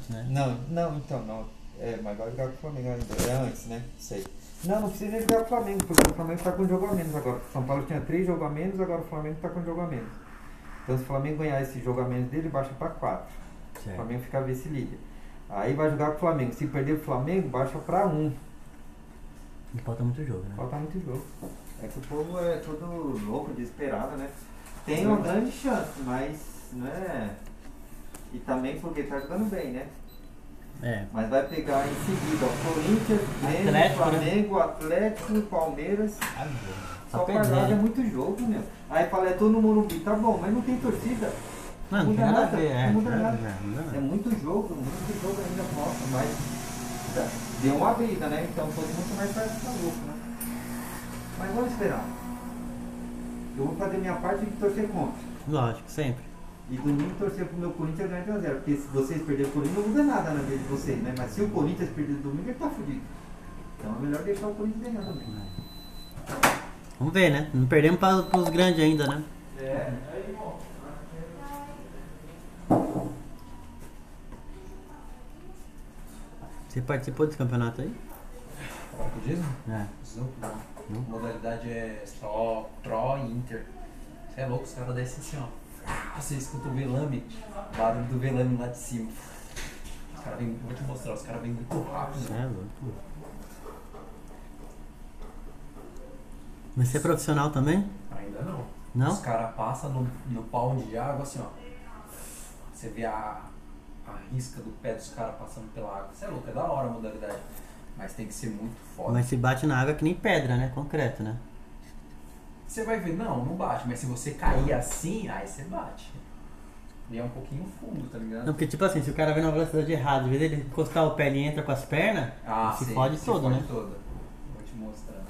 antes, né? Não, então, não. Mas vai jogar com o Flamengo ainda. É antes, né? Sei. Não precisa nem jogar com o Flamengo, porque o Flamengo tá com um jogo a menos agora. O São Paulo tinha 3 jogos a menos, agora o Flamengo tá com um jogo a menos. Então se o Flamengo ganhar esse jogo a menos dele, baixa pra 4. O Flamengo fica vice-líder. Aí vai jogar com o Flamengo. Se perder o Flamengo, baixa pra 1. E falta muito jogo, né? Falta muito jogo. É que o povo é todo louco, desesperado, né? Tem uma grande chance, mas não é. E também porque tá jogando bem, né? Mas vai pegar em seguida, ó, Corinthians, Grêmio, Flamengo, né? Atlético, Palmeiras. Só pra lá é muito jogo, meu. Aí paletou no Morumbi, tá bom, mas não tem torcida. Não muda nada. Não muda nada. É muito jogo ainda mostra, mas deu uma vida, né? Então todo mundo vai ficar louco, né? Mas vamos esperar. Eu vou fazer minha parte de torcer contra. Lógico, sempre. E domingo torcer pro meu Corinthians ganhar de 1-0. Porque se vocês perderem o Corinthians, não muda nada na vida de vocês, né? Mas se o Corinthians perder domingo, ele tá fudido. Então é melhor deixar o Corinthians ganhar também. Vamos ver, né? Não perdemos pros grandes ainda, né? Aí, bom. Você participou desse campeonato aí? Paraquedismo? Não. A modalidade é só Pro e Inter. Você é louco, os caras descem assim, ó. Você escuta o velame, o barulho do velame lá de cima. Os caras vêm, vou te mostrar, os caras vêm muito rápido. É louco. Mas você é profissional também? Ainda não. Não? Os caras passam no pau de água assim, ó. Você vê a risca do pé dos caras passando pela água. Você é louco, é da hora a modalidade. Mas tem que ser muito foda. Mas se bate na água que nem pedra, né? Concreto, né? Você vai ver, não bate. Mas se você cair assim, aí você bate. E é um pouquinho fundo, tá ligado? Não, porque tipo assim, se o cara vem na velocidade errada, às vezes ele encostar o pé e entra com as pernas, se fode todo, né? Vou te mostrar.